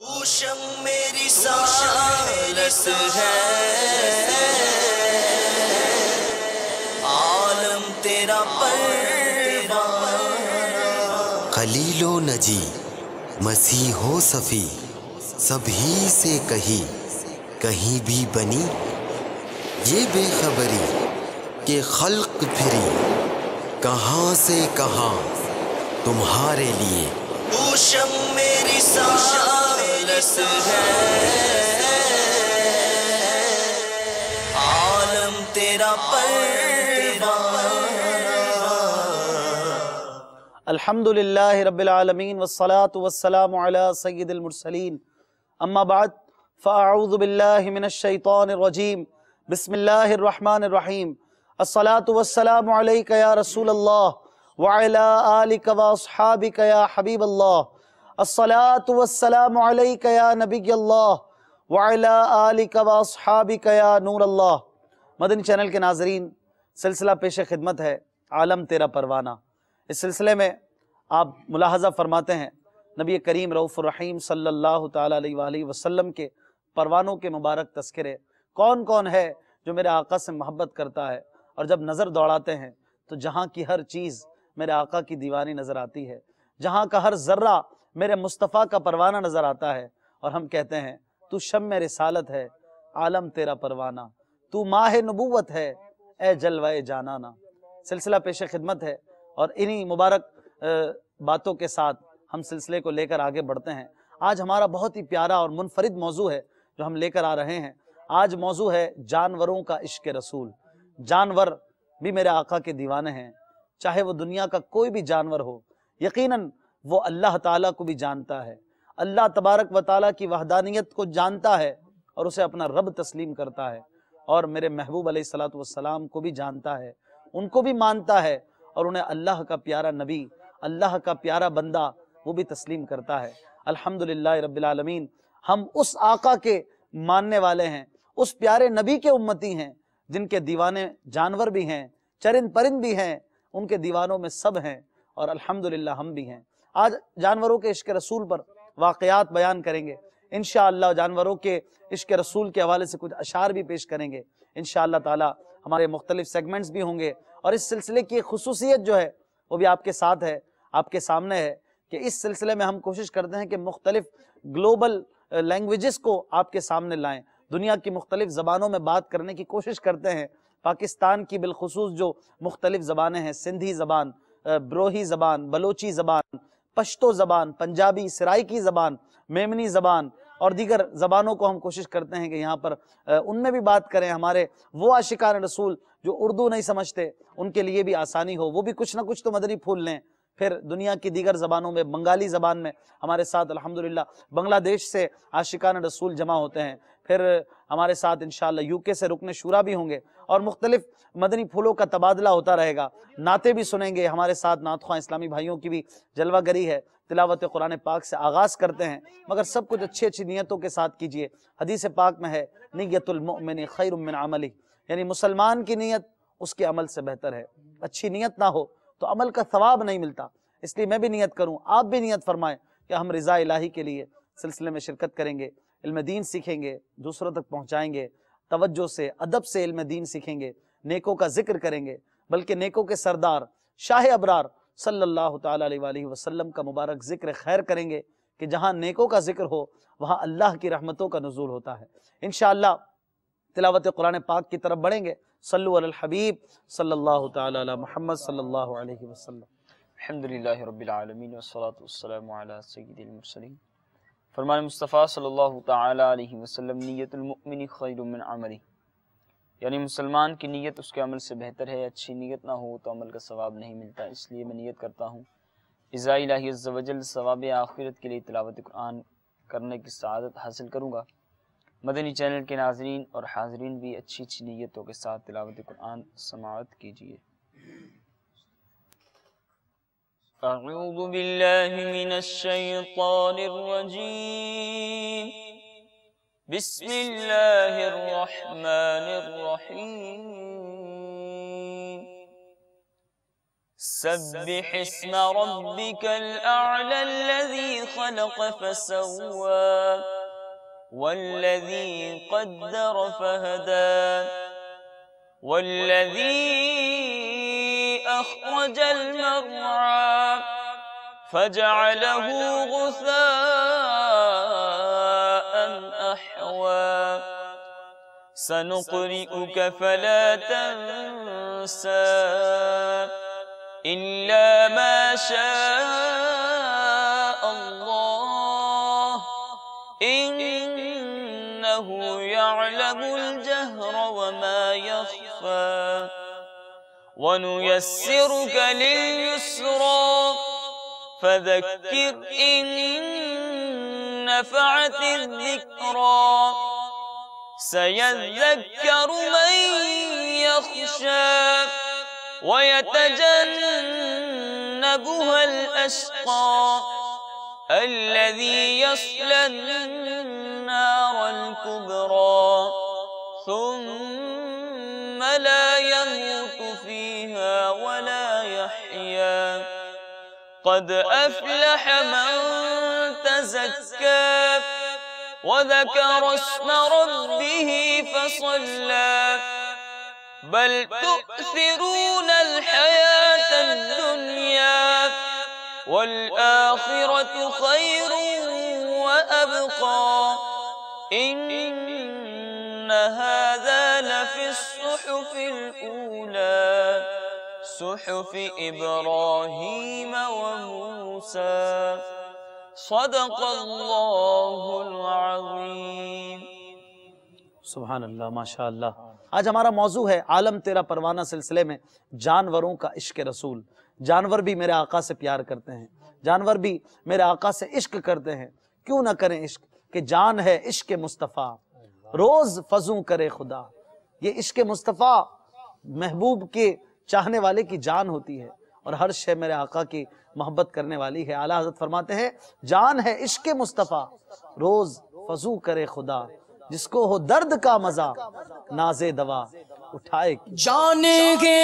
اوشم میری سالس ہے، عالم تیرا پروانہ، خلیل و نجی مسیح و صفی سب ہی سے کہیں بھی بنی یہ بے خبری کہ خلق پھری کہاں سے کہاں تمہارے لیے۔ اوشم میری سالس ہے، عالم تیرا پروانہ۔ الحمدللہ رب العالمین والصلاة والسلام علی سید المرسلین، اما بعد فاعوذ باللہ من الشیطان الرجیم، بسم اللہ الرحمن الرحیم۔ الصلاة والسلام علیک یا رسول اللہ وعلی آلک واصحابک یا حبیب اللہ۔ الصلاة والسلام علیک یا نبی اللہ وعلی آلک واصحابک یا نور اللہ۔ مدنی چینل کے ناظرین، سلسلہ پیش خدمت ہے عالم تیرا پروانہ۔ اس سلسلے میں آپ ملاحظہ فرماتے ہیں نبی کریم رؤوف الرحیم صلی اللہ تعالیٰ علیہ وآلہ وسلم کے پروانوں کے مبارک تذکرے۔ کون کون ہے جو میرے آقا سے محبت کرتا ہے اور جب نظر دوڑاتے ہیں تو جہاں کی ہر چیز میرے آقا کی دیوانی نظر آتی ہے، جہاں کا ہر ذرہ میرے مصطفیٰ کا پروانہ نظر آتا ہے، اور ہم کہتے ہیں تو شمع رسالت ہے، عالم تیرا پروانہ، تو ماہ نبوت ہے، اے جلوہ جانانا۔ سلسلہ پیش خدمت ہے اور انہی مبارک باتوں کے ساتھ ہم سلسلے کو لے کر آگے بڑھتے ہیں۔ آج ہمارا بہت ہی پیارا اور منفرد موضوع ہے جو ہم لے کر آ رہے ہیں۔ آج موضوع ہے جانوروں کا عشق رسول۔ جانور بھی میرے آقا کے دیوانے ہیں، چاہے وہ دنیا کا کوئی بھی جانور ہو، یقیناً وہ اللہ تعالیٰ کو بھی جانتا ہے، اللہ تبارک و تعالیٰ کی وحدانیت کو جانتا ہے اور اسے اپنا رب تسلیم کرتا ہے، اور میرے محبوب علیہ السلام کو بھی جانتا ہے، ان کو بھی مانتا ہے، اور انہیں اللہ کا پیارا نبی، اللہ کا پیارا بندہ وہ بھی تسلیم کرتا ہے۔ الحمدللہ رب العالمین، ہم اس آقا کے ماننے والے ہیں، اس پیارے نبی کے امتی ہیں جن کے دیوانے جانور بھی ہیں، چرند پرند بھی ہیں، ان کے دیوانوں میں سب ہیں، اور الحمدللہ ہم بھی ہیں۔ آج جانوروں کے عشق رسول پر واقعات بیان کریں گے انشاءاللہ، جانوروں کے عشق رسول کے حوالے سے کچھ اشعار بھی پیش کریں گے انشاءاللہ تعالی۔ ہمارے مختلف سیگمنٹس بھی ہوں گے، اور اس سلسلے کی خصوصیت جو ہے وہ بھی آپ کے ساتھ ہے، آپ کے سامنے ہے، کہ اس سلسلے میں ہم کوشش کرتے ہیں کہ مختلف گلوبل لینگویجز کو آپ کے سامنے لائیں، دنیا کی مختلف زبانوں میں بات کرنے کی کوشش کرتے ہیں۔ پاکستان کی بالخصوص جو مختلف زبانیں ہیں، سندھی زبان، بروہی زبان، بلوچی زبان، پشتو زبان، پنجابی سرائکی زبان، میمنی زبان اور دیگر زبانوں کو ہم کوشش کرتے ہیں کہ یہاں پر ان میں بھی بات کریں۔ ہمارے وہ عاشقان رسول جو اردو نہیں سمجھتے ان کے لیے بھی آسانی ہو، وہ بھی کچھ نہ کچھ تو مدنی پھول لیں۔ پھر دنیا کی دیگر زبانوں میں، بنگالی زبان میں ہمارے ساتھ الحمدللہ بنگلہ دیش سے عاشقان رسول جمع ہوتے ہیں، پھر ہمارے ساتھ انشاءاللہ یو کے سے رکن شورا بھی ہوں گے، اور مختلف مدنی پھولوں کا تبادلہ ہوتا رہے گا۔ نعتیں بھی سنیں گے، ہمارے ساتھ نعت خواں اسلامی بھائیوں کی بھی جلوہ گری ہے۔ تلاوت قرآن پاک سے آغاز کرتے ہیں، مگر سب کچھ اچھی اچھی نیتوں کے ساتھ کیجئے۔ حدیث پاک میں ہے نیت المؤمن خیر من عملہ، یعنی مسلمان کی نیت اس کے عمل سے بہتر ہے۔ اچھی نیت نہ ہو تو عمل کا ثواب نہیں ملتا، اس لیے میں بھی نیت کروں، آپ بھی نیت فرمائیں کہ ہم رضا الہی کے لیے سلسلے میں شرکت کریں گے، علم دین سیکھیں گے، دوسروں تک پہنچائیں گے، توجہ سے ادب سے علم دین سیکھیں گے، نیکوں کا ذکر کریں گے، بلکہ نیکوں کے سردار شاہ ابرار صلی اللہ تعالیٰ علیہ وآلہ وسلم کا مبارک ذکر خیر کریں گے، کہ جہاں نیکوں کا ذکر ہو وہاں اللہ کی رحمتوں کا نزول ہوتا ہے۔ انشاءاللہ تلاوت قرآن پاک کی طرف بڑھیں گے۔ صلو علی الحبیب صلی اللہ تعالیٰ علی محمد صلی اللہ علیہ وسلم۔ الحمدللہ رب العالمین والصلاة والسلام علی سید المرسلین۔ فرمان مصطفیٰ صلی اللہ تعالی علیہ وسلم، نیت المؤمن خیر من عملی، یعنی مسلمان کی نیت اس کے عمل سے بہتر ہے۔ اچھی نیت نہ ہو تو عمل کا ثواب نہیں ملتا، اس لیے میں نیت کرتا ہوں رضا الہی عز و جل ثواب آخرت کے لیے تلاوت قرآن کرنے کی سعادت حاصل کروں گا۔ مدنی چینل کے ناظرین اور حاضرین بھی اچھی اچھی نیتوں کے ساتھ تلاوت قرآن سماعت کیجیے۔ اعوذ باللہ من الشیطان الرجیم، بسم اللہ الرحمن الرحیم۔ سبح اسم ربك الأعلى الذي خلق فسوى والذي قدر فهدى والذي أخرج المرعى فجعله غثاء أحوى سنقرئك فلا تنسى إلا ما شاء الله إنه يعلم الجهر وما يخفى ونيسرك لليسرى فذكر إن نفعت الذكرى سيذكر من يخشى ويتجنبها الأشقى الذي يصلى النار الكبرى ثم لا يموت فيها ولا يحيا قد أفلح من تزكى وذكر اسم ربه فصلى بل تؤثرون الحياة الدنيا والآخرة خير وأبقى إن هذا لفي الصحف الأولى صحف إبراهيم وموسى صدق اللہ العظیم۔ سبحان اللہ، ماشاء اللہ۔ آج ہمارا موضوع ہے عالم تیرا پروانہ سلسلے میں جانوروں کا عشق رسول۔ جانور بھی میرے آقا سے پیار کرتے ہیں، جانور بھی میرے آقا سے عشق کرتے ہیں، کیوں نہ کریں عشق کہ جان ہے عشق مصطفیٰ روز فزوں کرے خدا۔ یہ عشق مصطفیٰ محبوب کے چاہنے والے کی جان ہوتی ہے اور ہر شے میرے آقا کی محبت کرنے والی ہے۔ اعلیٰ حضرت فرماتے ہیں جان ہے عشق مصطفیٰ روز فزوں کرے خدا، جس کو ہو درد کا مزہ ناز دوا اٹھائے جان کے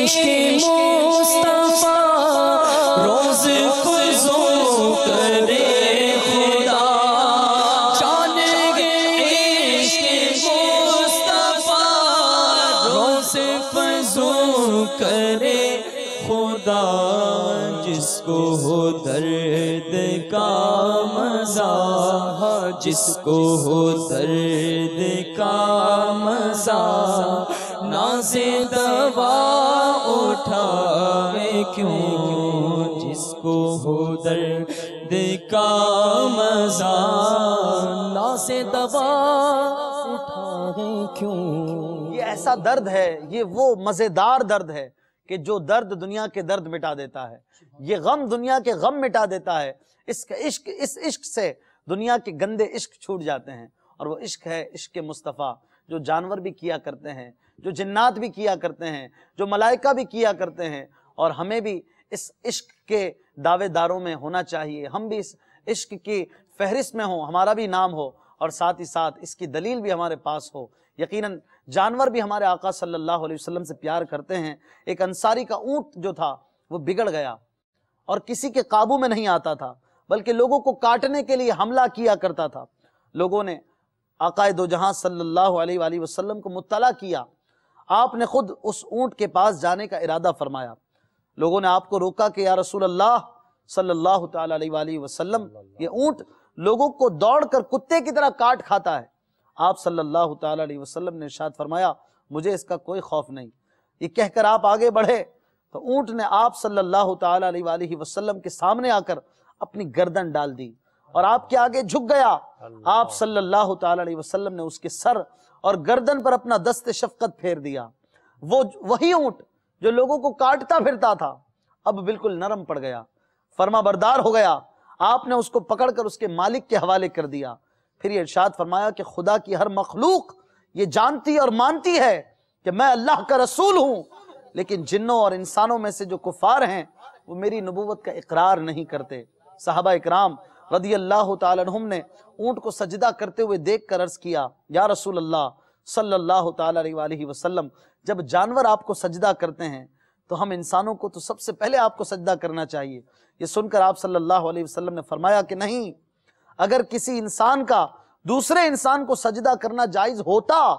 عشق مصطفیٰ روز فزوں کرے خدا، جان کے عشق مصطفیٰ روز فزوں کرے خدا، جس کو ہو درد کا مزہ، جس کو ہو درد کا مزہ ناز دوا اٹھائے کیوں، جس کو ہو درد کا مزہ ناز دوا اٹھائے کیوں۔ یہ ایسا درد ہے، یہ وہ مزیدار درد ہے کہ جو درد دنیا کے درد مٹا دیتا ہے، یہ غم دنیا کے غم مٹا دیتا ہے۔ اس عشق سے دنیا کے گندے عشق چھوٹ جاتے ہیں، اور وہ عشق ہے عشق مصطفیٰ، جو جانور بھی کیا کرتے ہیں، جو جنات بھی کیا کرتے ہیں، جو ملائکہ بھی کیا کرتے ہیں، اور ہمیں بھی اس عشق کے دعوے داروں میں ہونا چاہیے، ہم بھی اس عشق کی فہرست میں ہوں، ہمارا بھی نام ہو، اور ساتھ ہی ساتھ اس کی دلیل بھی ہمارے پاس ہو۔ یقیناً جانور بھی ہمارے آقا صلی اللہ علیہ وسلم سے پیار کرتے ہیں۔ ایک انصاری کا اونٹ جو تھا وہ بگڑ گیا اور کسی کے قابو میں نہیں آتا تھا، بلکہ لوگوں کو کاٹنے کے لیے حملہ کیا کرتا تھا۔ لوگوں نے آقا دو جہاں صلی اللہ علیہ وآلہ وسلم کو مطلع کیا، آپ نے خود اس اونٹ کے پاس جانے کا ارادہ فرمایا۔ لوگوں نے آپ کو روکا کہ یا رسول اللہ صلی اللہ تعالی علیہ وآلہ وسلم، یہ اونٹ لوگوں کو دوڑ کر کتے کی طرح کاٹ کھاتا ہے۔ آپ صلی اللہ تعالی علیہ وسلم نے ارشاد فرمایا مجھے اس کا کوئی خوف نہیں۔ یہ کہہ کر آپ آگے بڑھے تو اونٹ نے آپ صلی اللہ تعالی علیہ وآلہ وسلم کے سامنے آ کر اپنی گردن ڈال دی اور آپ کے آگے جھک گیا۔ آپ صلی اللہ تعالی علیہ وسلم نے اس کے سر اور گردن پر اپنا دست شفقت پھیر دیا۔ وہی اونٹ جو لوگوں کو کاٹتا پھرتا تھا اب بالکل نرم پڑ گیا، فرما بردار ہو گیا۔ آپ نے اس کو پکڑ کر اس کے مالک کے حوالے کر دیا۔ پھر یہ ارشاد فرمایا کہ خدا کی ہر مخلوق یہ جانتی اور مانتی ہے کہ میں اللہ کا رسول ہوں، لیکن جنوں اور انسانوں میں سے جو کفار ہیں وہ میری نبوت کا اقرار نہیں کرتے۔ صحابہ اکرام رضی اللہ تعالی عنہم نے اونٹ کو سجدہ کرتے ہوئے دیکھ کر عرض کیا یا رسول اللہ صلی اللہ تعالی علیہ وآلہ وسلم، جب جانور آپ کو سجدہ کرتے ہیں تو ہم انسانوں کو تو سب سے پہلے آپ کو سجدہ کرنا چاہیے۔ یہ سن کر آپ صلی اللہ علیہ وسلم نے فرمایا کہ نہیں، اگر کسی انسان کا دوسرے انسان کو سجدہ کرنا جائز ہوتا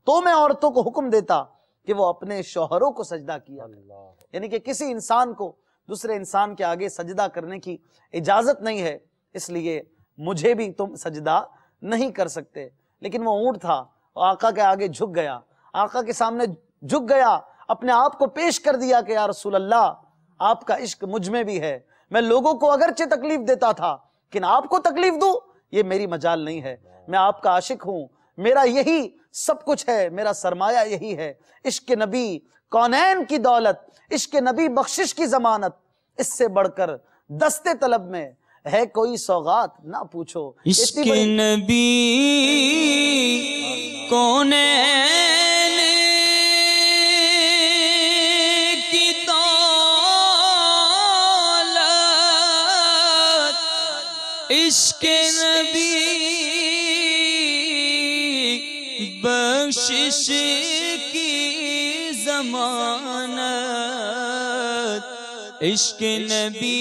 تو میں عورتوں کو حکم دیتا کہ وہ اپنے شوہروں کو سجدہ کیا کریں۔ یعنی کہ کسی انسان کو دوسرے انسان کے آگے سجدہ کرنے کی اجازت نہیں ہے، اس لیے مجھے بھی تم سجدہ نہیں کر سکتے۔ لیکن وہ اونٹ تھا، وہ آقا کے آگے جھک گیا، آقا کے سامنے جھک گیا، اپنے آپ کو پیش کر دیا کہ یا رسول اللہ، آپ کا عشق مجھ میں بھی ہے، میں لوگوں کو اگرچہ تکلیف دیتا تھا لیکن آپ کو تکلیف دوں یہ میری مجال نہیں ہے، میں آپ کا عاشق ہوں، میرا یہی سب کچھ ہے، میرا سرمایہ یہی ہے، عشق نبی کونین کی دولت، عشق نبی بخشش کی ضمانت، اس سے بڑھ کر دستے طلب میں ہے کوئی سوغات نہ پوچھو۔ عشق نبی کونین کی دولت، عشق نبی بخشش کی ضمانت، عشق نبی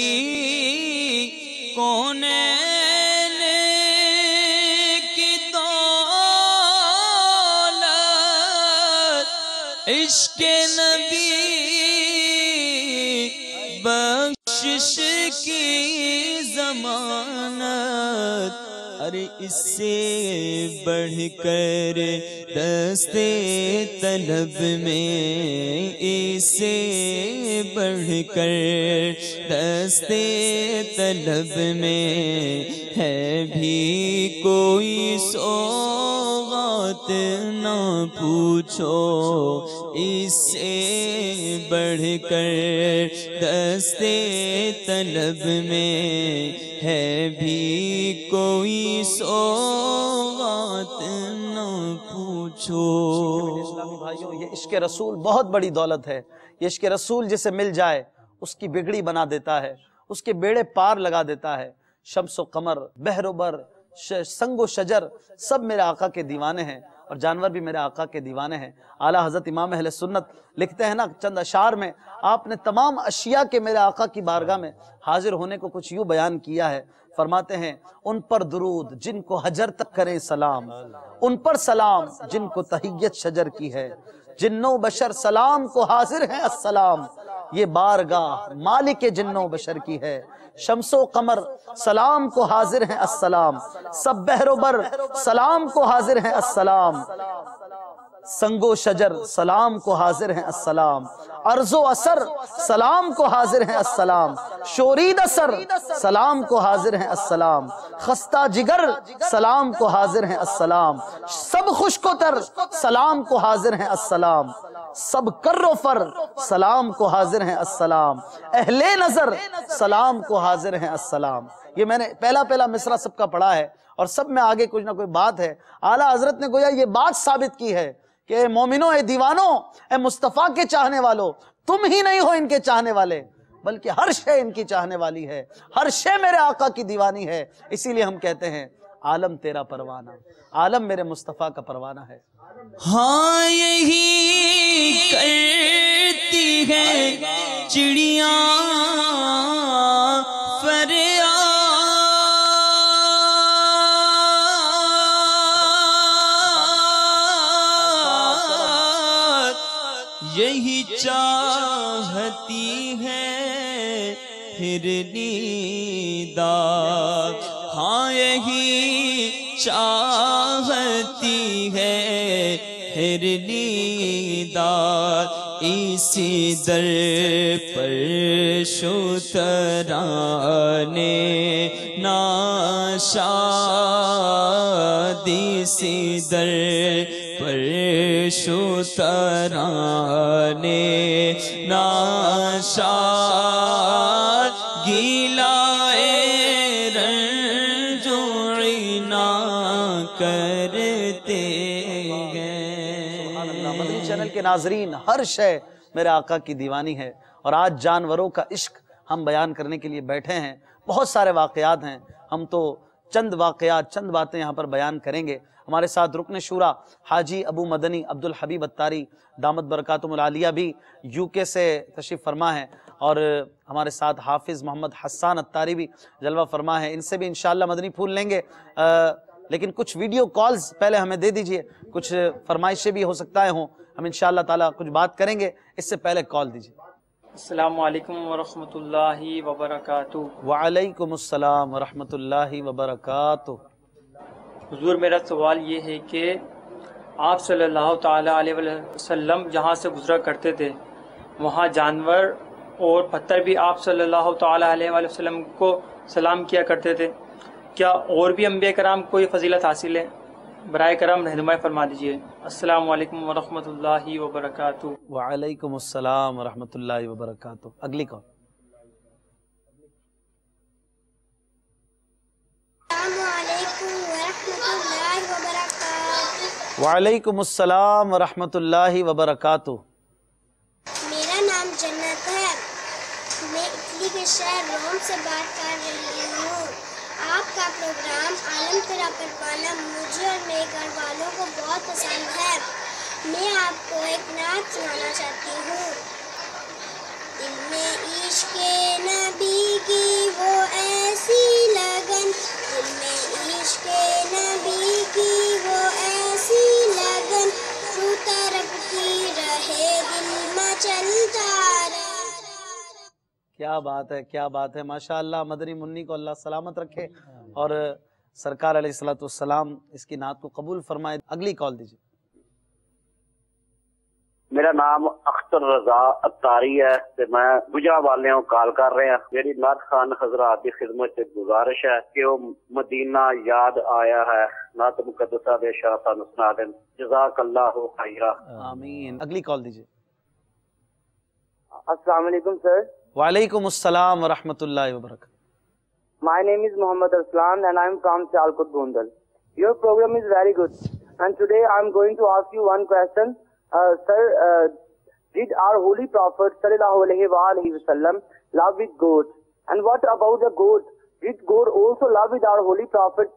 کونین کی دولت، عشق نبی بخشش کی ضمانت، ارے اس سے بڑھ کر دستے طلب میں، اس سے بڑھ کر دستے طلب میں ہے بھی کوئی سوغات نہ پوچھو، اس سے بڑھ کر دستے طلب میں ہے بھی کوئی سوغات نہ پوچھو۔ اسلامی بھائیوں، یہ عشق رسول بہت بڑی دولت ہے۔ یہ عشق رسول جسے مل جائے اس کی بگڑی بنا دیتا ہے، اس کے بیڑے پار لگا دیتا ہے۔ شمس و قمر، بحر و بر، سنگ و شجر سب میرے آقا کے دیوانے ہیں، اور جانور بھی میرے آقا کے دیوانے ہیں۔ اعلیٰ حضرت امام اہل سنت لکھتے ہیں نا چند اشعار میں، آپ نے تمام اشیاء کے میرے آقا کی بارگاہ میں حاضر ہونے کو کچھ یوں بیان کیا ہے، فرماتے ہیں ان پر درود جن کو حجر تک کریں سلام، ان پر سلام جن کو تحیت شجر کی ہے، جن و بشر سلام کو حاضر ہیں السلام، یہ بارگاہ مالک جن و بشر کی ہے، شمس و قمر سلام کو حاضر ہیں السلام، سب بحر و بر سلام کو حاضر ہیں السلام، سنگ و شجر سلام کو حاضر ہیں السلام، ارض و اثر سلام کو حاضر ہیں السلام، شورید اثر سلام کو حاضر ہیں السلام، خستہ جگر سلام کو حاضر ہیں السلام، سب خشک و تر سلام کو حاضر ہیں السلام، سب کر و فر سلام کو حاضر ہیں السلام، اہل نظر سلام کو حاضر ہیں السلام۔ یہ میں نے پہلا مصرع سب کا پڑھا ہے، اور سب میں آگے کچھ نہ کوئی بات ہے۔ اعلیٰ حضرت نے گویا یہ بات ثابت کی ہے کہ اے مومنوں، اے دیوانوں، اے مصطفیٰ کے چاہنے والوں، تم ہی نہیں ہو ان کے چاہنے والے، بلکہ ہر شے ان کی چاہنے والی ہے، ہر شے میرے آقا کی دیوانی ہے۔ اسی لیے ہم کہتے ہیں عالم تیرا پروانہ، عالم میرے مصطفیٰ کا پروانہ ہے۔ ہاں یہی کرتی ہے چڑیاں فریاد، یہی چاہتی ہے ہرنی داد، ہاں یہی چاہتی ہے ہرنی داد، اسی در پر شترانے ناشاد، اسی در پر شترانے ناشاد، گیلائے رنج و عنا کرتے ہیں۔ مدنی چینل کے ناظرین، ہر شے میرے آقا کی دیوانی ہے، اور آج جانوروں کا عشق ہم بیان کرنے کے لیے بیٹھے ہیں۔ بہت سارے واقعات ہیں، ہم تو چند واقعات، چند باتیں یہاں پر بیان کریں گے۔ ہمارے ساتھ رکن شورا حاجی ابو مدنی عبد الحبیب اتاری دامت برکاتہم العالیہ بھی UK سے تشریف فرما ہے، اور ہمارے ساتھ حافظ محمد حسان اتاری بھی جلوہ فرما ہے، ان سے بھی انشاءاللہ مدنی پھول لیں گے، لیکن کچھ ویڈیو کالز پہلے ہمیں دے دیجئے، کچھ فرمائشیں بھی ہو سکتا ہے ہوں، ہم انشاءاللہ تعالیٰ کچھ بات کریں گے، اس سے پہلے کال دیجئے۔ السلام علیکم ورحمۃ اللہ وبرکاتہ۔ وعلیکم السلام ورحمۃ اللہ وبرکاتہ۔ حضور میرا سوال یہ ہے کہ آپ صلی اللہ تعالیٰ علیہ وسلم جہاں سے گزرا کرتے تھے وہاں جانور اور پتھر بھی آپ صلی اللہ تعالیٰ علیہ وسلم کو سلام کیا کرتے تھے، کیا اور بھی انبیاء کرام کو یہ فضیلت حاصل ہے؟ برائے کرم رہنمائی فرما دیجیے۔ السلام علیکم ورحمۃ اللہ وبرکاتہ۔ وعلیکم السلام ورحمۃ اللہ وبرکاتہ۔ اگلی کال۔ السلام علیکم ورحمۃ اللہ وبرکاتہ۔ وعلیکم السلام ورحمۃ اللہ وبرکاتہ۔ میرا نام جنت ہے، میں اٹلی کے شہر روم سے بات کر رہی ہوں۔ آپ کا پروگرام عالم تیرا پروانہ مجھے اور میرے گھر والوں کو بہت پسند ہے۔ میں آپ کو ایک نعت سنانا چاہتی ہوں۔ دل میں عشق نبی کی وہ ایسی لگن، دل میں عشق نبی کی وہ ایسی لگن، تو طرف کی رہے دل میں چلتا رہے۔ کیا بات ہے، کیا بات ہے، ماشاءاللہ۔ مدنی منی کو اللہ سلامت رکھے اور سرکار علیہ السلام اس کی نعت کو قبول فرمائے۔ اگلی کال دیجیے۔ میرا نام اختر رضا اتاری ہے تے میں گجرا والوں کال کر رہے ہیں۔ میری نعت خان حضرات کی خدمت سے گزارش ہے کہ وہ مدینہ یاد آیا ہے، نعت مقدسہ دے شاہ سانو سنا دیں۔ جزاک اللہ خیرہ۔ آمین۔ اگلی کال دیجیے۔ السلام علیکم سر۔ وعلیکم السلام ورحمۃ اللہ وبرکاتہ۔ My name is Muhammad Aslan and I am from Sialkot, Gondal. Your program is very good. And today I am going to ask you one question. Sir, did our holy prophet sallallahu alaihi wasallam love with goats? And what about the goat? Did goat also love with our holy prophet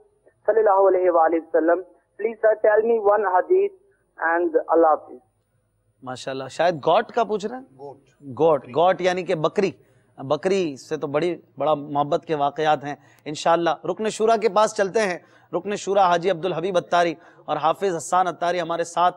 sallallahu alaihi wasallam? Please sir, tell me one hadith and Allah please. ماشاءاللہ۔ شاید گوٹ کا پوچھ رہے ہیں؟ گوٹ یعنی کہ بکری سے تو بڑا محبت کے واقعات ہیں انشاءاللہ۔ رکن شورا کے پاس چلتے ہیں۔ رکن شورا حاجی عبد الحبیب اتاری اور حافظ حسان اتاری ہمارے ساتھ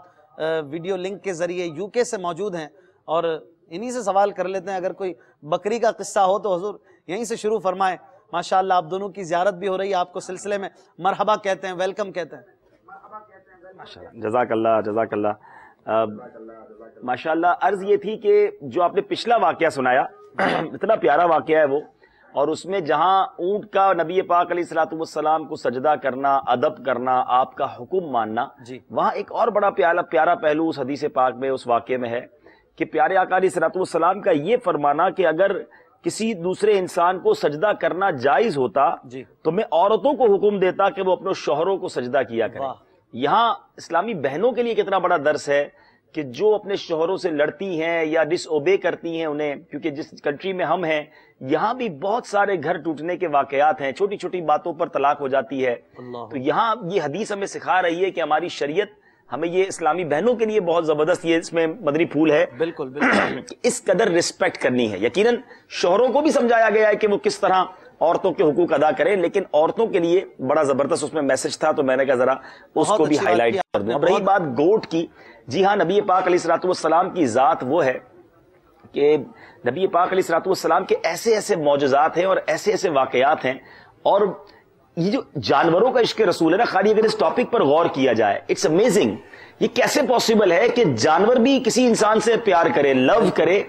ویڈیو لنک کے ذریعے UK سے موجود ہیں، اور انہی سے سوال کر لیتے ہیں۔ اگر کوئی بکری کا قصہ ہو تو حضور یہیں سے شروع فرمائیں۔ ماشاءاللہ آپ دونوں کی زیارت بھی ہو رہی ہے، آپ کو سلسلے میں مرحبا کہتے ہیں، ویلکم کہتے ہیں۔ جزاک اللہ، جزاک اللہ۔ ماشاءاللہ عرض یہ تھی کہ جو آپ نے پچھلا واقعہ سنایا اتنا پیارا واقعہ ہے وہ، اور اس میں جہاں اونٹ کا نبی پاک علیہ الصلوۃ والسلام کو سجدہ کرنا، ادب کرنا، آپ کا حکم ماننا، وہاں ایک اور بڑا پیارا پہلو اس حدیث پاک میں، اس واقعے میں ہے کہ پیارے آقا علیہ الصلوۃ والسلام کا یہ فرمانا کہ اگر کسی دوسرے انسان کو سجدہ کرنا جائز ہوتا تو میں عورتوں کو حکم دیتا کہ وہ اپنے شوہروں کو سجدہ کیا کریں۔ یہاں اسلامی بہنوں کے لیے کتنا بڑا درس ہے کہ جو اپنے شوہروں سے لڑتی ہیں یا ڈس اوبے کرتی ہیں انہیں، کیونکہ جس کنٹری میں ہم ہیں یہاں بھی بہت سارے گھر ٹوٹنے کے واقعات ہیں، چھوٹی چھوٹی باتوں پر طلاق ہو جاتی ہے۔ تو یہاں یہ حدیث ہمیں سکھا رہی ہے کہ ہماری شریعت ہمیں یہ اسلامی بہنوں کے لیے بہت زبردست، یہ اس میں مدنی پھول ہے بالکل اس قدر رسپیکٹ کرنی ہے۔ یقیناً شوہروں کو بھی سمجھایا گیا ہے کہ وہ کس طرح عورتوں کے حقوق ادا کریں، لیکن عورتوں کے لیے بڑا زبردست اس میں میسج تھا، تو میں نے کہا ذرا اس کو بھی ہائی لائٹ کر دوں۔ اب رہی بات گوٹ کی، جی ہاں، نبی پاک علیہ الصلوۃ والسلام کی ذات وہ ہے کہ نبی پاک علیہ الصلوۃ والسلام کے ایسے ایسے معجزات ہیں اور ایسے ایسے واقعات ہیں، اور یہ جو جانوروں کا عشق رسول ہے نا، خالی اگر اس ٹاپک پر غور کیا جائے، اٹس امیزنگ، یہ کیسے پاسبل ہے کہ جانور بھی کسی انسان سے پیار کرے، لو کرے۔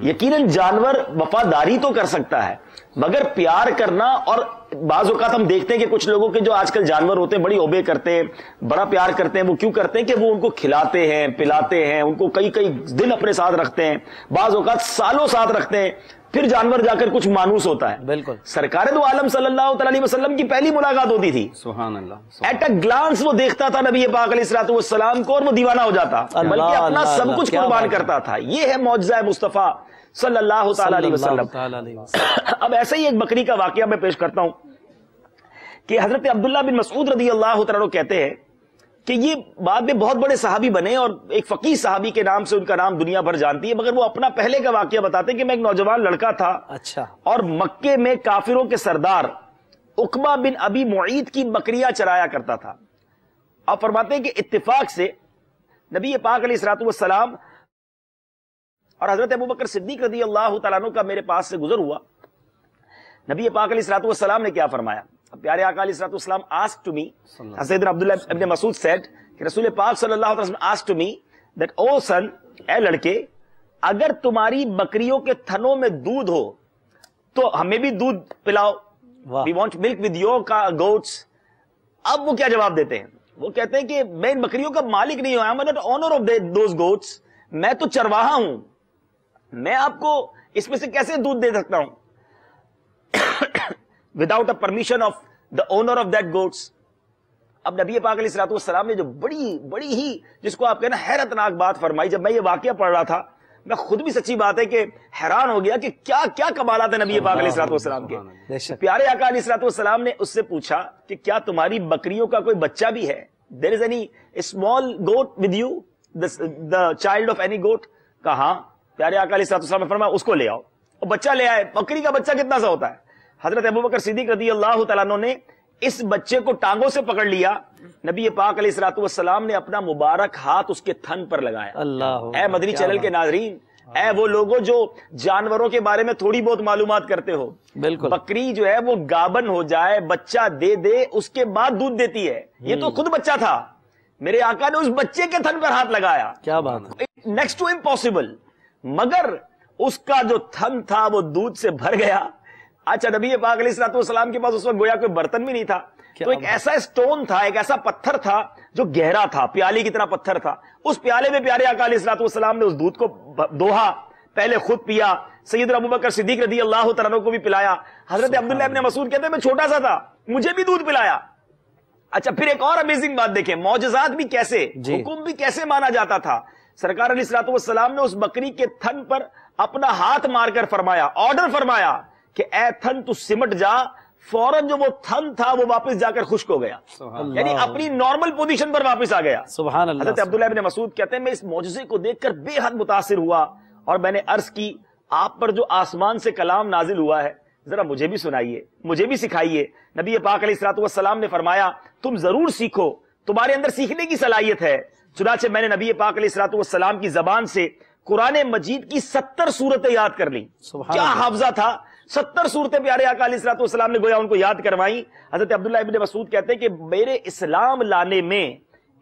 یقیناً جانور وفاداری تو کر سکتا ہے مگر پیار کرنا، اور بعض اوقات ہم دیکھتے ہیں کہ کچھ لوگوں کے جو آج کل جانور ہوتے ہیں بڑی اوبے کرتے ہیں، بڑا پیار کرتے ہیں۔ وہ کیوں کرتے ہیں کہ وہ ان کو کھلاتے ہیں، پلاتے ہیں، ان کو کئی کئی دن اپنے ساتھ رکھتے ہیں، بعض اوقات سالوں ساتھ رکھتے ہیں، پھر جانور جا کر کچھ مانوس ہوتا ہے۔ بالکل سرکار دو عالم صلی اللہ علیہ وسلم کی پہلی ملاقات ہوتی تھی، سبحان اللہ، ایٹ اے گلانس وہ دیکھتا تھا نبی پاک علیہ الصلوۃ والسلام کو اور وہ دیوانہ ہو جاتا، بلکہ اپنا سب کچھ قربان کرتا تھا۔ یہ ہے معجزہ مصطفیٰ صلی اللہ تعالی علیہ وسلم۔ اب ایسے ہی ایک بکری کا واقعہ میں پیش کرتا ہوں کہ حضرت عبداللہ بن مسعود رضی اللہ تعالیٰ عنہ کہتے ہیں کہ یہ بعد میں بہت بڑے صحابی بنے اور ایک فقیہ صحابی کے نام سے ان کا نام دنیا بھر جانتی ہے، مگر وہ اپنا پہلے کا واقعہ بتاتے ہیں کہ میں ایک نوجوان لڑکا تھا، اچھا، اور مکے میں کافروں کے سردار عقبہ بن ابی معیط کی بکریاں چرایا کرتا تھا. آپ فرماتے ہیں کہ اتفاق سے نبی پاک علیہ الصلوۃ والسلام اور حضرت ابوبکر صدیق رضی اللہ تعالیٰ عنہ کا میرے پاس سے گزر ہوا. نبی پاک علیہ الصلوۃ والسلام نے کیا فرمایا؟ پیارے آقا علیہ الصلوۃ والسلام asked to me, حضرت عبداللہ ابن مسعود said کہ رسول پاک صلی اللہ علیہ وسلم asked to me that oh son, اے لڑکے، اگر تمہاری بکریوں کے تھنوں میں دودھ ہو تو ہمیں بھی دودھ pulao. We want milk with your goats. اب وہ کیا جواب دیتے ہیں؟ وہ کہتے ہیں کہ میں ان بکریوں کا مالک نہیں ہوں, I am not owner of those goats. میں تو چرواہا ہوں, میں آپ کو اس میں سے کیسے دودھ دے سکتا ہوں without a permission of the owner of that goats. اب نبی پاک علیہ الصلوۃ والسلام نے جو بڑی ہی جس کو آپ کہنا حیرت ناک بات فرمائی, جب میں یہ واقعہ پڑھ رہا تھا میں خود بھی سچی بات ہے کہ حیران ہو گیا کہ کیا کیا کمالات ہیں نبی پاک علیہ الصلوۃ والسلام کے. پیارے آقا علیہ الصلوۃ والسلام نے اس سے پوچھا کہ کیا تمہاری بکریوں کا کوئی بچہ بھی ہے؟ There is any small goat with you, the child of any goat? کہا. پیارے آقا علیہ الصلوۃ والسلام نے فرمایا اس کو لے آؤ. اور بچہ لے آئے. بکری کا بچہ کتنا سا ہوتا ہے؟ حضرت ابوبکر صدیق رضی اللہ تعالیٰ عنہ نے اس بچے کو ٹانگوں سے پکڑ لیا. نبی پاک علیہ الصلوۃ والسلام نے اپنا مبارک ہاتھ اس کے تھن پر لگایا. اللہ, اے مدنی چینل کے ناظرین, اے وہ لوگوں جو جانوروں کے بارے میں تھوڑی بہت معلومات کرتے ہو, بالکل بکری جو ہے وہ گابن ہو جائے, بچہ دے دے, اس کے بعد دودھ دیتی ہے. یہ تو خود بچہ تھا, میرے آقا نے اس بچے کے تھن پر ہاتھ لگایا. کیا بات ہے, نیکسٹ ٹو امپاسبل. مگر اس کا جو تھن تھا وہ دودھ سے بھر گیا. اچھا, نبی پاک علیہ الصلوۃ والسلام کے پاس اس وقت گویا کوئی برتن بھی نہیں تھا, تو ایک ایسا اسٹون تھا, ایک ایسا پتھر تھا جو گہرا تھا, پیالی کی طرح پتھر تھا. اس پیالے میں پیارے آقا علیہ الصلوۃ والسلام نے اس دودھ کو دوہا, پہلے خود پیا, سیدنا ابوبکر صدیق رضی اللہ تعالیٰ عنہ کو بھی پلایا. حضرت عبداللہ ابن مسعود کہتے ہیں میں چھوٹا سا تھا, مجھے بھی دودھ پلایا. اچھا, پھر ایک اور امیزنگ بات دیکھیں, معجزات بھی کیسے, حکم بھی کیسے مانا جاتا تھا. سرکار علیہ الصلوۃ والسلام نے اس بکری کے تھن پر اپنا ہاتھ مار کر فرمایا, آرڈر فرمایا کہ اے تھن تو سمٹ جا. فوراً جو وہ تھن تھا وہ واپس جا کر خشک ہو گیا, یعنی اپنی نارمل پوزیشن پر واپس آ گیا. سبحان اللہ. حضرت عبداللہ ابن مسعود کہتے ہیں میں اس معجزے کو دیکھ کر بے حد متاثر ہوا, اور میں نے عرض کی آپ پر جو آسمان سے کلام نازل ہوا ہے ذرا مجھے بھی سنائیے, مجھے بھی سکھائیے. نبی پاک علیہ الصلوۃ والسلام نے فرمایا تم ضرور سیکھو, تمہارے اندر سیکھنے کی صلاحیت ہے. چنانچہ میں نے نبی پاک علیہ الصلوۃ والسلام کی زبان سے قرآن مجید کی 70 سورتیں یاد کر لی. کیا حافظہ تھا, 70 صورتیں پیارے آقا علیہ الصلوۃ والسلام نے گویا ان کو یاد کروائی. حضرت عبداللہ ابن مسعود کہتے ہیں کہ میرے اسلام لانے میں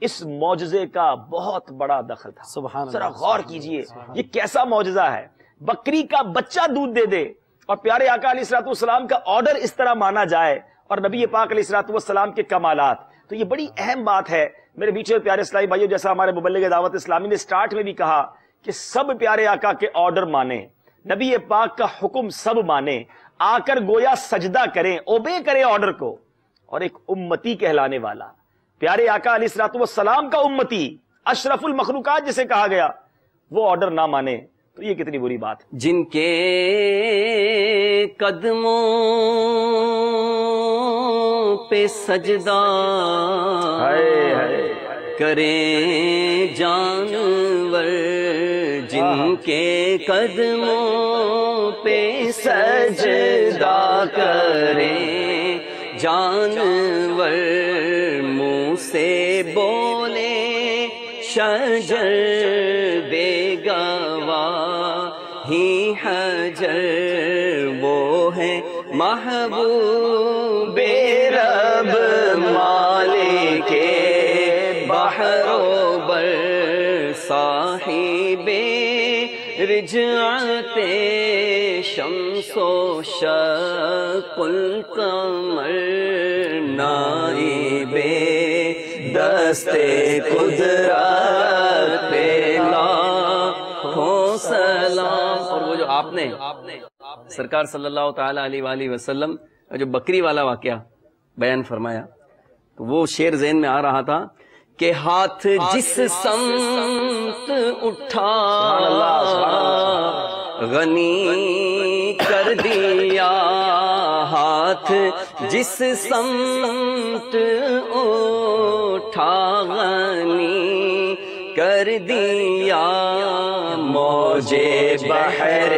اس معجزے کا بہت بڑا دخل تھا. سبحان اللہ. ذرا غور کیجئے یہ کیسا معجزہ ہے, بکری کا بچہ دودھ دے دے اور پیارے آقا علیہ الصلوۃ والسلام کا آرڈر اس طرح مانا جائے, اور نبی پاک علیہ الصلوۃ والسلام کے کمالات. تو یہ بڑی اہم بات ہے میرے بیچے پیارے اسلامی بھائیوں, جیسا ہمارے مبلغ دعوت اسلامی نے سٹارٹ میں بھی کہا کہ سب پیارے آقا کے آرڈر مانیں, نبی پاک کا حکم سب مانیں, آ کر گویا سجدہ کریں, اوبے کریں آرڈر کو. اور ایک امتی کہلانے والا پیارے آقا علیہ الصلوۃ والسلام کا امتی, اشرف المخلوقات جسے کہا گیا, وہ آرڈر نہ مانے تو یہ کتنی بری بات. جن کے قدموں پہ سجدہ کریں جانور, جن کے قدموں پہ سجدہ کریں جانور, منہ سے بولے شجر بے گواہ ہی حجر, وہ ہے محبوب رب مالک بحر و بر, صاحب رجعت شمس و شق القمر, نائب دست قدرت پہ لاکھوں سلام. اور وہ جو آپ نے سرکار صلی اللہ تعالی علیہ وآلہ وسلم جو بکری والا واقعہ بیان فرمایا, تو وہ شعر ذہن میں آ رہا تھا کہ ہاتھ جس سمت اٹھا غنی کر دیا, ہاتھ ہاتھ جس سمت اٹھا غنی کر دیا موجے بحر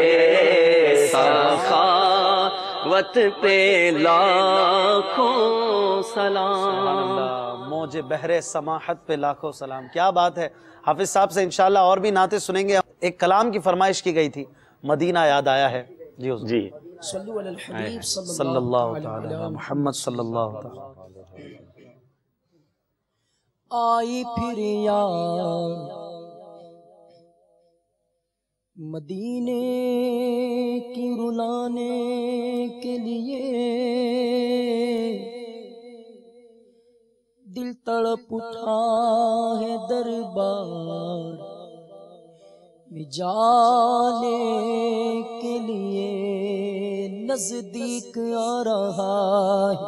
سخاوت پہ لاکھوں سلام. موج بحر سماحت پہ لاکھوں سلام. کیا بات ہے. حافظ صاحب سے انشاءاللہ اور بھی نعتیں سنیں گے. ایک کلام کی فرمائش کی گئی تھی، مدینہ یاد آیا ہے. جی حضور. جی صلو علی الحبیب صلی اللہ تعالی علی محمد صلی اللہ تعالی. آئی پھر یاد مدینے کی رلانے کے لیے، دل تڑپ اٹھا ہے دربار میں جانے کے لیے، نزدیک آ رہا ہے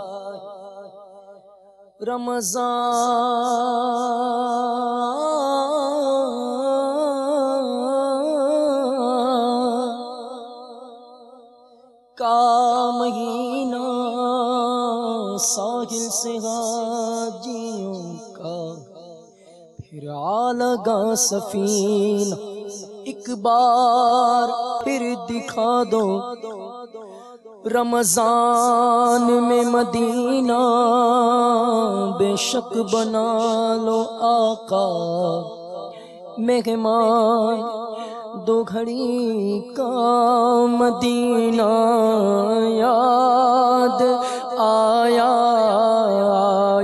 کا مہینہ، ساحل سے حاجیوں کا پھر آ لگا سفینہ. ایک بار پھر دکھا دو رمضان میں مدینہ، بے شک بنا لو آقا مہمان دو گھڑی کا مدینہ. یاد آیا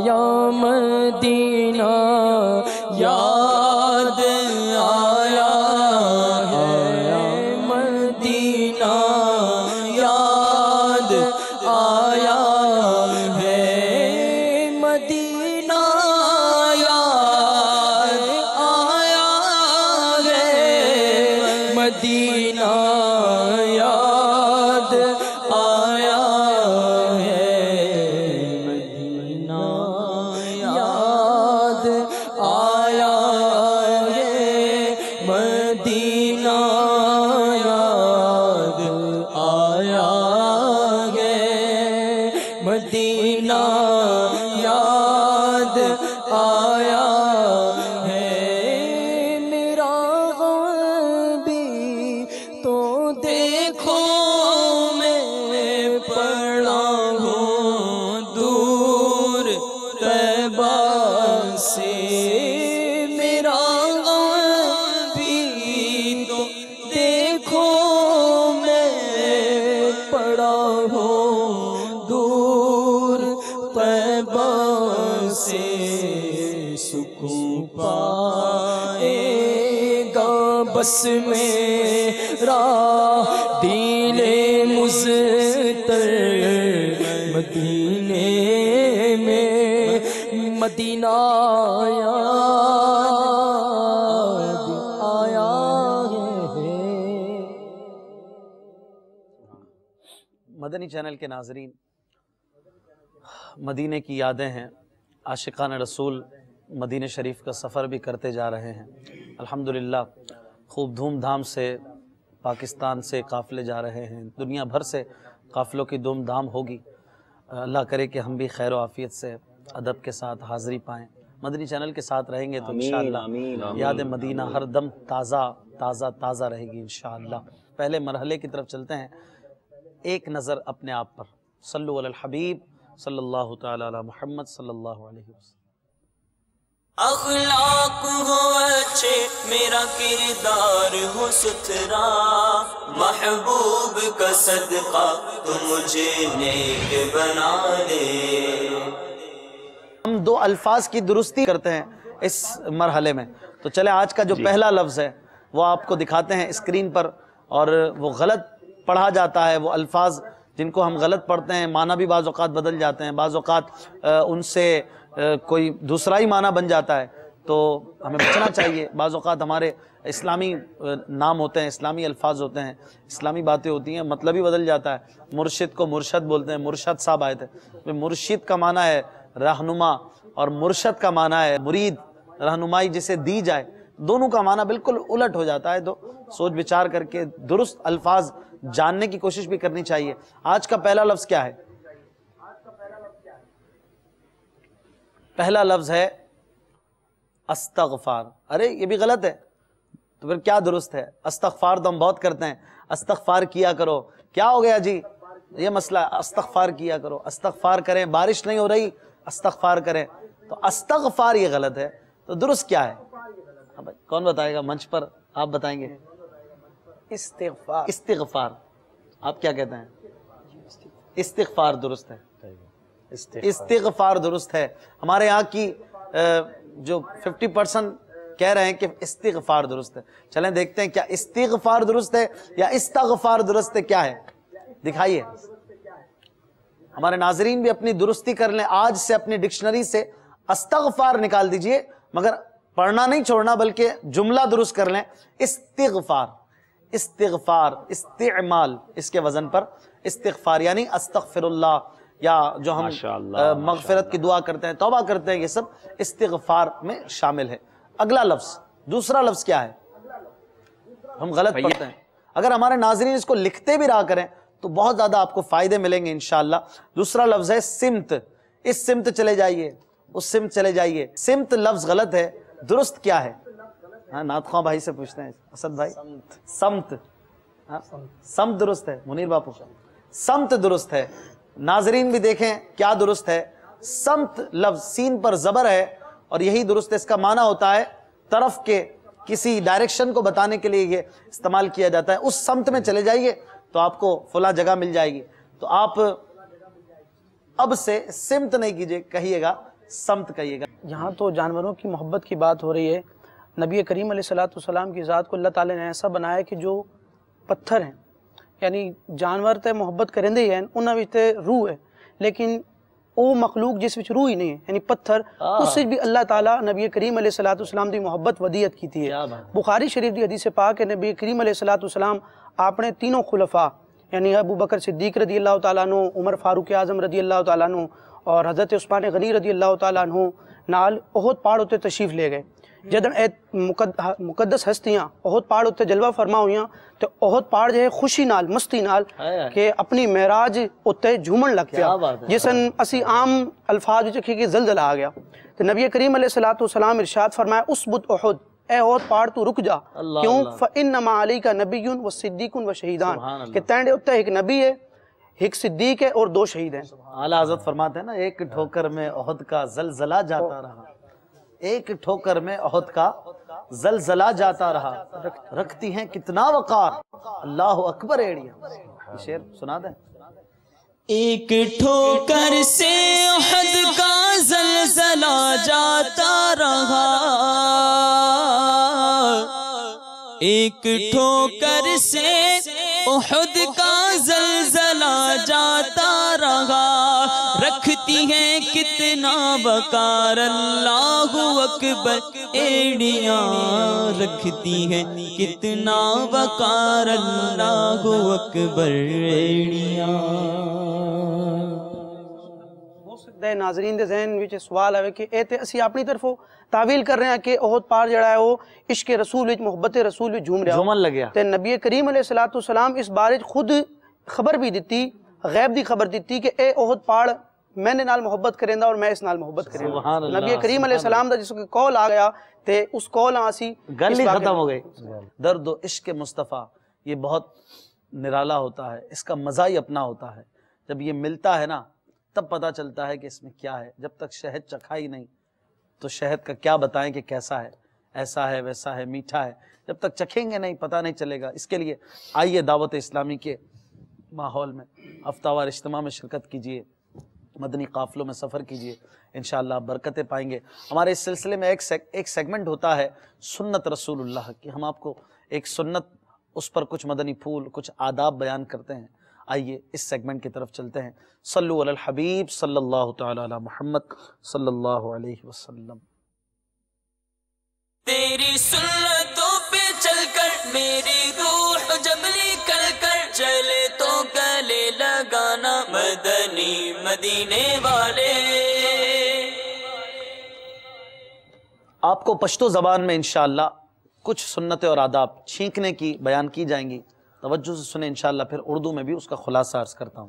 یا مدینہ، یاد آیا ہے مدینہ، یاد آیا ہے مدینہ، یاد آیا ہے مدینہ، یاد آیا ہے مدینہ، یاد آیا ہے مدینہ، یاد آیا ہے مدینہ، یاد آیا ہے. میرا غم بھی تو دیکھو میں پڑا ہوں دور طیبہ سے، میرا غم بھی تو دیکھو میں پڑا ہوں دور طیبہ سے. سکون پائے گا بس میرا دل مضطر مدینے میں، مدینہ یاد آیا ہے. مدنی چینل کے ناظرین، مدینے کی یادیں ہیں. عاشقان رسول مدینہ شریف کا سفر بھی کرتے جا رہے ہیں. الحمدللہ خوب دھوم دھام سے پاکستان سے قافلے جا رہے ہیں، دنیا بھر سے قافلوں کی دھوم دھام ہوگی. اللہ کرے کہ ہم بھی خیر و عافیت سے ادب کے ساتھ حاضری پائیں. مدنی چینل کے ساتھ رہیں گے تو انشاءاللہ یاد مدینہ ہر دم تازہ تازہ تازہ رہے گی انشاءاللہ. پہلے مرحلے کی طرف چلتے ہیں. ایک نظر اپنے آپ پر. صلو علی الحبیب صلی اللہ تعالی علی محمد صلی اللہ علیہ وسلم. اخلاق ہو اچھے میرا کردار ہو ستھرا، محبوب کا صدقہ تو مجھے نیک بنا دے. ہم دو الفاظ کی درستی کرتے ہیں اس مرحلے میں، تو چلے آج کا جو پہلا لفظ ہے وہ آپ کو دکھاتے ہیں اسکرین پر. اور وہ غلط پڑھا جاتا ہے، وہ الفاظ جن کو ہم غلط پڑھتے ہیں معنی بھی بعض اوقات بدل جاتے ہیں، بعض اوقات ان سے کوئی دوسرا ہی معنی بن جاتا ہے، تو ہمیں بچنا چاہیے. بعض اوقات ہمارے اسلامی نام ہوتے ہیں، اسلامی الفاظ ہوتے ہیں، اسلامی باتیں ہوتی ہیں، مطلب ہی بدل جاتا ہے. مرشد کو مرشد بولتے ہیں، مرشد صاحب آئے تھے. مرشد کا معنی ہے رہنما اور مرشد کا معنی ہے مرید، رہنمائی جسے دی جائے. دونوں کا معنی بالکل الٹ ہو جاتا ہے، تو سوچ بچار کر کے درست الفاظ جاننے کی کوشش بھی کرنی چاہیے. آج کا پہلا لفظ کیا ہے؟ پہلا لفظ ہے استغفار. ارے یہ بھی غلط ہے تو پھر کیا درست ہے؟ استغفار تو ہم بہت کرتے ہیں، استغفار کیا کرو. کیا ہو گیا جی؟ یہ مسئلہ ہے، استغفار کیا کرو، استغفار کریں، بارش نہیں ہو رہی استغفار کریں. تو استغفار یہ غلط ہے، تو درست کیا ہے؟ کون بتائے گا منچ پر؟ آپ بتائیں گے. استغفار. استغفار آپ کیا کہتے ہیں؟ استغفار درست ہے. استغفار درست ہے. ہمارے یہاں کی جو 50% کہہ رہے ہیں کہ استغفار درست ہے. چلیں دیکھتے ہیں کیا استغفار درست ہے یا استغفار درست ہے. کیا ہے دکھائیے. ہمارے ناظرین بھی اپنی درستی کر لیں. آج سے اپنی ڈکشنری سے استغفار نکال دیجئے، مگر پڑھنا نہیں چھوڑنا بلکہ جملہ درست کر لیں. استغفار. استغفار استعمال اس کے وزن پر استغفار، یعنی استغفر اللہ، یا جو ہم مغفرت کی دعا کرتے ہیں، توبہ کرتے ہیں، یہ سب استغفار میں شامل ہے. اگلا لفظ، دوسرا لفظ کیا ہے؟ ہم غلط پڑھتے ہیں. اگر ہمارے ناظرین اس کو لکھتے بھی رہا کریں تو بہت زیادہ آپ کو فائدے ملیں گے انشاءاللہ. دوسرا لفظ ہے سمت. اس سمت چلے جائیے، اس سمت چلے جائیے. سمت لفظ غلط ہے، درست کیا ہے؟ ہاں نعت خواہ بھائی سے پوچھتے ہیں. اسد بھائی سمت. سمت درست ہے. منیر باپو سمت درست ہے. ناظرین بھی دیکھیں کیا درست ہے. سمت لفظ سین پر زبر ہے اور یہی درست ہے. اس کا معنی ہوتا ہے طرف کے کسی ڈائریکشن کو بتانے کے لیے یہ استعمال کیا جاتا ہے. اس سمت میں چلے جائیے تو آپ کو فلاں جگہ مل جائے گی. تو آپ اب سے سمت نہیں کیجئے، کہیے گا سمت کہیے گا. یہاں تو جانوروں کی محبت کی بات ہو رہی ہے. نبی کریم علیہ السلام کی ذات کو اللہ تعالیٰ نے ایسا بنایا کہ جو پتھر ہیں، یعنی جانور تے محبت کریں دے ہیں، انہاں وچ تے روح ہے، لیکن وہ مخلوق جس وچ روح ہی نہیں ہے، یعنی پتھر، اس سے بھی اللہ تعالیٰ نبی کریم علیہ السلام دی محبت ودیت کی تھی ہے. بخاری شریف دی حدیث پاک ہے، نبی کریم علیہ السلام اپنے تینوں خلفاء یعنی ابو بکر صدیق رضی اللہ تعالیٰ عنہ، عمر فاروق اعظم رضی اللہ تعالیٰ عنہ اور حضرت عثمان غنی رضی اللہ تعالیٰ عنہ نال احد پہاڑ تے تشریف لے گئے. جدن مقدس ہستیاں احد پہاڑ تے جلوہ فرما ہوئیاں تو احد پہاڑ جو ہے خوشی نال، مستی نال کہ اپنی معراج تے جھومن لگ پیا، جسن اسی عام الفاظ وچ کہ زلزلہ آ گیا. تو نبی کریم علیہ السلام ارشاد فرمایا اسبت احد، اے احد پہاڑ تو رک جا، کیوں؟ فَإِنَّمَا عَلَيْكَ نَبِيٌّ وَصِدِّيقٌ وَشَهِيدان، کہ تینڈے اتنے ایک نبی ہے، ایک صدیق ہے اور دو شہید ہیں. اعلیٰ حضرت فرماتے ہیں نا ایک ٹھوکر میں احد کا زلزلہ جاتا رہا، ایک ٹھوکر میں احد کا زلزلہ جاتا رہا، رکھتی ہیں کتنا وقار، اللہ اکبر ایڑیاں. یہ شعر سنا دیں. ایک ٹھوکر سے احد کا زلزلہ جاتا رہا، ایک ٹھوکر سے احد کا زلزلہ جاتا رہا، رکھتی ہیں کتنا وقار اللہ اکبر ایڑیاں، رکھتی ہیں کتنا وقار اللہ اکبر ایڑیاں. ہو سکتا ہے ناظرین دے ذہن وچ سوال آوے کہ اے تے اسی اپنی طرفوں تعویل کر رہے ہیں کہ احد پہاڑ جڑا ہے وہ عشق رسول وچ، محبت رسول وچ جھوم رہا، جھومن لگیا. تے نبی کریم علیہ السلام اس بارے خود خبر بھی دیتی، غیب دی خبر دیتی کہ اے احد پہاڑ میں نے نال محبت کریں دا اور میں اس نال محبت کریں دا. نبی کریم علیہ السلام دا جس کو کال آ گیا تے اس کال آسی گل ہی ختم ہو گئی. درد و عشق مصطفیٰ یہ بہت نرالا ہوتا ہے، اس کا مزہ ہی اپنا ہوتا ہے. جب یہ ملتا ہے نا تب پتہ چلتا ہے کہ اس میں کیا ہے. جب تک شہد چکھا ہی نہیں تو شہد کا کیا بتائیں کہ کیسا ہے، ایسا ہے، ویسا ہے، میٹھا ہے. جب تک چکھیں گے نہیں پتہ نہیں چلے گا. اس کے لیے آئیے دعوت اسلامی کے ماحول میں ہفتہ وار اجتماع میں شرکت کیجئے، مدنی قافلوں میں سفر کیجئے، انشاءاللہ برکتیں پائیں گے. ہمارے اس سلسلے میں ایک سیگمنٹ ہوتا ہے سنت رسول اللہ کی. ہم آپ کو ایک سنت، اس پر کچھ مدنی پھول، کچھ آداب بیان کرتے ہیں. آئیے اس سیگمنٹ کی طرف چلتے ہیں. صلو علی الحبیب صلی اللہ تعالی علی محمد صلی اللہ علیہ وسلم. تیری سنتوں پہ چل کر میری روح جب نکل کر چلے تو گلے لگانا مدنی مدینے والے. آپ کو پشتو زبان میں انشاءاللہ کچھ سنتیں اور آداب چھینکنے کی بیان کی جائیں گی. توجہ سے سنیں انشاءاللہ، پھر اردو میں بھی اس کا خلاصہ عرض کرتا ہوں.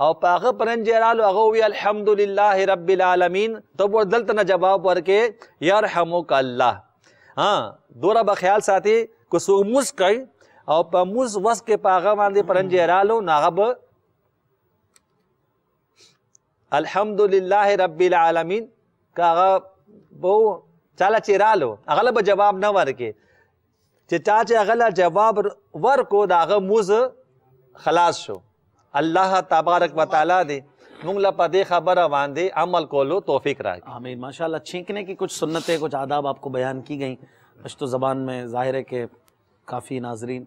او پاغه پرنجی رالو هغه وی الحمدلله رب العالمین تو وہ دلته نه جواب ورکې یرحمک الله. دوره به خیال ساتي کو سو موس کوي او په موس وس کې پاغه باندې پرنجی رالو ناغه به الحمدلله رب العالمین کاغه بو چاله چیرالو هغه به جواب نه ورکې چې چا چې هغه جواب ورکو داغه موز خلاص شو. اللہ تبارک و تعالیٰ دے مونگلا پدے خبر واندے عمل کولو توفیق رائے. آمین. ماشاءاللہ چھینکنے کی کچھ سنتیں کچھ آداب آپ کو بیان کی گئیں پشتو زبان میں. ظاہر ہے کہ کافی ناظرین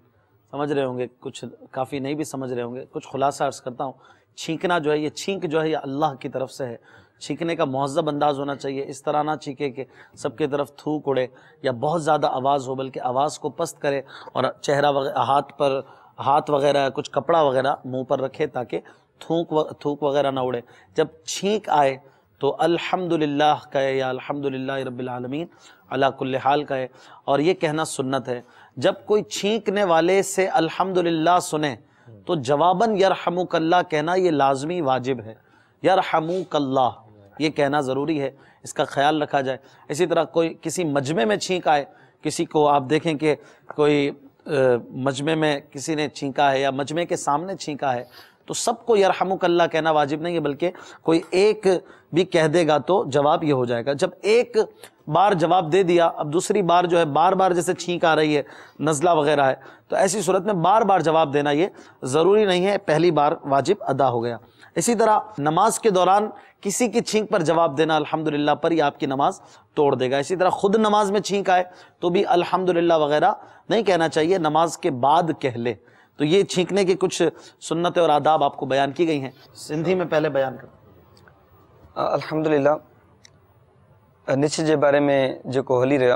سمجھ رہے ہوں گے, کچھ کافی نہیں بھی سمجھ رہے ہوں گے. کچھ خلاصہ عرض کرتا ہوں. چھینکنا جو ہے یہ چھینک جو ہے یہ اللہ کی طرف سے ہے. چھینکنے کا مہذب انداز ہونا چاہیے. اس طرح نہ چھینکے کہ سب کی طرف تھوک اڑے یا بہت زیادہ آواز ہو, بلکہ آواز کو پست کرے اور چہرہ ہاتھ وغیرہ کچھ کپڑا وغیرہ منہ پر رکھے تاکہ تھوک وغیرہ نہ اڑے. جب چھینک آئے تو الحمدللہ کہے یا الحمدللہ رب العالمین علی کل حال کہے. اور یہ کہنا سنت ہے. جب کوئی چھینکنے والے سے الحمدللہ سنے تو جواباً یرحمک اللہ کہنا یہ لازمی واجب ہے. یرحمک اللہ یہ کہنا ضروری ہے, اس کا خیال رکھا جائے. اسی طرح کوئی کسی مجمع میں چھینک آئے, کسی کو آپ دیکھیں کہ کوئی مجمع میں کسی نے چھینکا ہے یا مجمع کے سامنے چھینکا ہے تو سب کو یرحمک اللہ کہنا واجب نہیں ہے, بلکہ کوئی ایک بھی کہہ دے گا تو جواب یہ ہو جائے گا. جب ایک بار جواب دے دیا, اب دوسری بار جو ہے بار بار جیسے چھینک آ رہی ہے, نزلہ وغیرہ ہے, تو ایسی صورت میں بار بار جواب دینا یہ ضروری نہیں ہے, پہلی بار واجب ادا ہو گیا. اسی طرح نماز کے دوران کسی کی چھینک پر جواب دینا الحمدللہ پر یہ آپ کی نماز توڑ دے گا. اسی طرح خود نماز میں چھینک آئے تو بھی الحمدللہ وغیرہ نہیں کہنا چاہیے, نماز کے بعد کہہ لے. تو یہ چھینکنے کی کچھ سنتیں اور آداب آپ کو بیان کی گئی ہیں. سندھی میں پہلے بیان کریں. الحمدللہ نچ کے بارے میں جو ہلی رہا,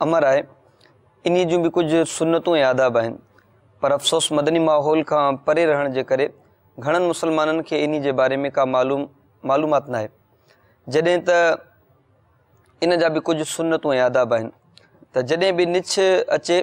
امر ہے. ان جو بھی کچھ سنتوں یا آداب ہیں, پر افسوس مدنی ماحول کا پرے رہن کے کرے گھنن مسلمانن کے ان کے بارے میں کا معلومات نہ ہے. جدیں تو ان جا بھی کچھ سنتوں یا آداب ہیں تو جدیں بھی نچ اچے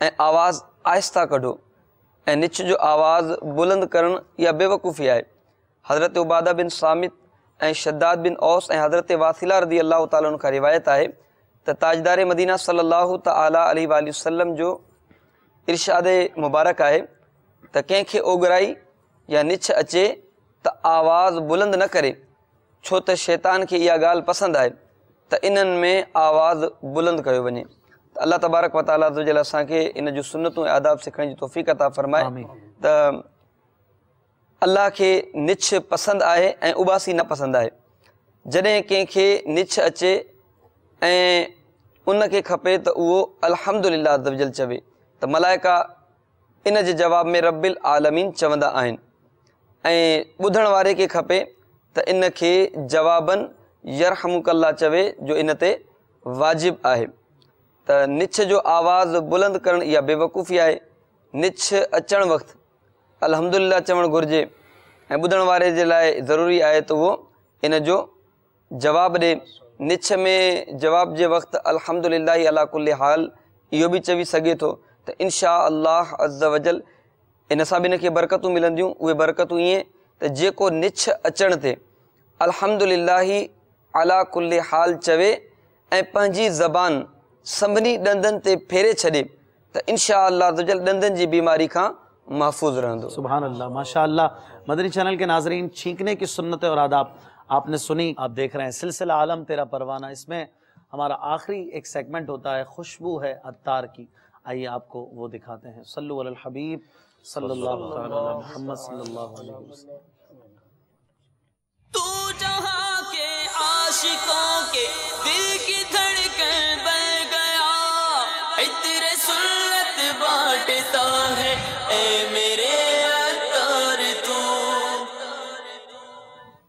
اے آواز آہستہ کڈو. اے نچ جو آواز بلند کرن یا بے وقوفی ہے. حضرت عبادہ بن صامت اے شداد بن اوس اے حضرت واصلہ رضی اللہ تعالیٰ عنہ کا روایت ہے تو تاجدار مدینہ صلی اللہ تعالیٰ علیہ وآلہ وسلم جو ارشاد مبارک ہے تو کنکھے اوگرائی یا نچ اچے تو آواز بلند نہ کرے, چھو تو شیطان کی یہ گال پسند ہے تو انن میں آواز بلند کیو ونے. اللہ تبارک و تعالیٰ عزوجل اساں کے ان جو سنتوں آداب سکھنے کی توفیق عطا فرمائے. تو اللہ کے نچ پسند آئے اے اباسی نہ پسند آئے. جدیں کنکھے نچ اچے اے ان کے کھپے تو وہ الحمدللہ عزوجل چوے تو ملائکہ ان کے جواب میں رب العالمین چوندا آئین. اے بدھن وارے کے کھپے تو ان کے جواباً یرحمک اللہ چوے جو ان تے واجب آئے. تو نچ جو آواز بلند کرن یا بے وقوفی آئے. نچ اچن وقت الحمدللہ چون گرجے اے بدھن وارے جے لائے ضروری آئے تو وہ ان جو جواب دے. نچ میں جواب جے وقت الحمدللہ علی کل حال یہ بھی چوی سگے تو انشاءاللہ عز وجل ان ساں بن کے برکتوں ملندیوں. وہ برکتوں یہ تو جے کو نچ اچن تے الحمدللہ علی کل حال چوے اے پنجی زبان سبنی ڈندن تے پھیرے چھڑے تو انشاءاللہ عز وجل ڈندن جی بیماری کا محفوظ رہندو. سبحان اللہ. ماشاءاللہ. مدنی چینل کے ناظرین, چھینکنے کی سنتیں اور آداب آپ نے سنی. آپ دیکھ رہے ہیں سلسلہ عالم تیرا پروانہ. اس میں ہمارا آخری ایک سیگمنٹ ہوتا ہے خوشبو ہے عطار کی. آئیے آپ کو وہ دکھاتے ہیں. صلو علی الحبیب صلی اللہ علیہ محمد صلی اللہ علیہ وسلم. تو جہاں کے عاشقوں کے دل کی دھڑکن بن گیا, عطر سنت بانٹتا ہے اے میرے عطار تو.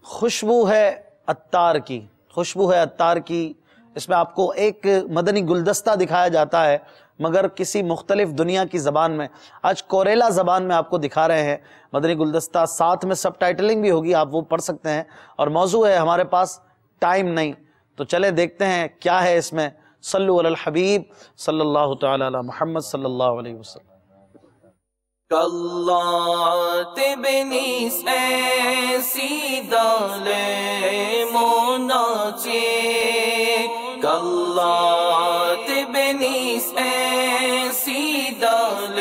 خوشبو ہے عطار کی. خوشبو ہے عطار کی. اس میں آپ کو ایک مدنی گلدستہ دکھایا جاتا ہے مگر کسی مختلف دنیا کی زبان میں. آج کوریلا زبان میں آپ کو دکھا رہے ہیں مدنی گلدستہ. ساتھ میں سب ٹائٹلنگ بھی ہوگی, آپ وہ پڑھ سکتے ہیں. اور موضوع ہے ہمارے پاس ٹائم نہیں, تو چلے دیکھتے ہیں کیا ہے اس میں. صلو علی الحبیب صلی اللہ تعالی علی محمد صلی اللہ علیہ وسلم. کلات بنیس ایسی دال مناچے کلات بنیس ایسی دال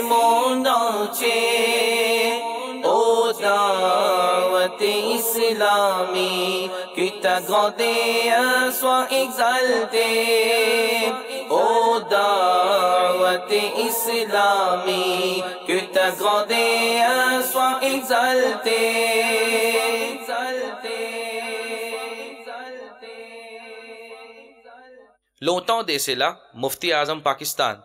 مناچے او دعوت اسلامی qui t'a grandi sois exalté ô da'wat islami que t'a grandi sois exalté Longtemps de cela, Mufti Azam Pakistan,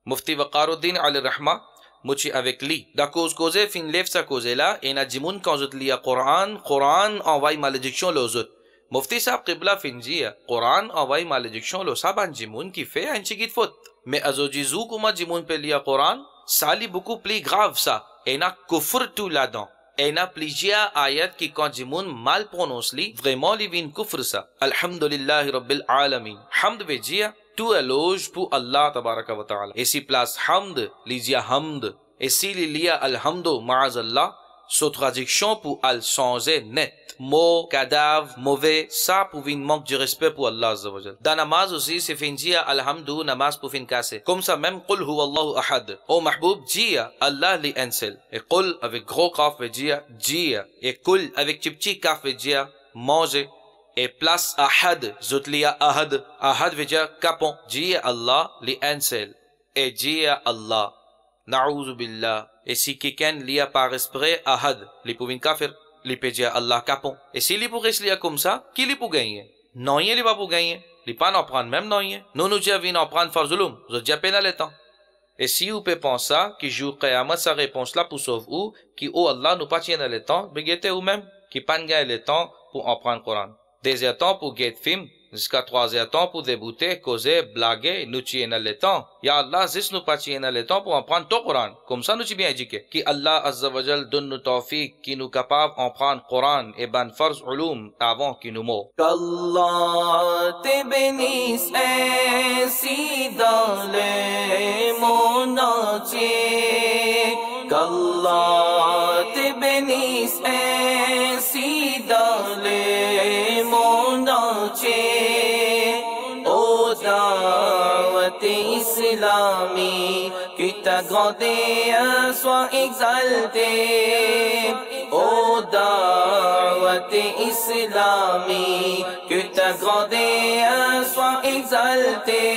Mufti Waqaruddin al-Rahma, Muchi avec lui. Da cause fin lefsa causela, et na jimun quand lia Quran envoie malédiction l'ozut. Mufti sahab qibla finjia, Quran envoie malédiction lo saban jimun qui fait un chigit faute. Mais azojizu kuma jimun pe lia Quran, ça lit beaucoup plus grave ça, et na kufr tout là-dedans. Et na plusieurs ayat qui quand jimun mal prononce li, vraiment li vin kufr ça. Alhamdulillahi Rabbil Alamin. Hamd vejia, tout éloge pour Allah tabaraka wa ta'ala. Et si place hamd, lijia hamd. Et si lilia alhamdo ma'azallah, sa traduction pour al changer net. Mot, cadavre, mauvais, ça pour une manque de respect pour Allah azza wa jal. Dans namaz aussi, c'est fin dia alhamdou, namaz pour fin casser. Comme ça même, qul huwa Allahu ahad. Oh mahboub, dia, Allah li un seul. Et qul avec gros kaf ve dia. Et kul avec petit kaf ve dia, manger. Et place ahad, zotliya ahad. Ahad ve dia, kapon. Dia Allah li un seul. Et dia Allah. Na'oudhu billah. Et si quelqu'un lia par esprit ahad, li pour une kafir. Li peut dire Allah capon. Et si li pourrait se lire comme ça, qui li pour gagner? Non, il va pour gagner. Li pas n'en prendre même non. Nous nous disons en prendre farzulum. Vous déjà peine le temps. Et si vous pouvez penser que jour Qiyamah sa réponse là pour sauver ou, qui oh Allah nous pas tient le temps, begete ou même, qui pas gagner le temps pour en prendre Coran. Deuxième temps pour get film, jusqu'à troisième temps pour débuter, causer, blaguer, nous tient le temps. Ya Allah, zis nous pas tient le temps pour en prendre ton Coran. Comme ça nous sommes bien éduqués. Qui Allah Azza wa Jal donne nous tawfiq, qui nous capable en prendre Coran et ban farz ulum avant qu'il nous meure. qu'Allah te bénisse ainsi dans le monde entier. qu'Allah te bénisse ainsi dans le monde entier. Ô da'wat islami, que ta grandeur soit exaltée. Ô da'wat islami, que ta grandeur soit exaltée.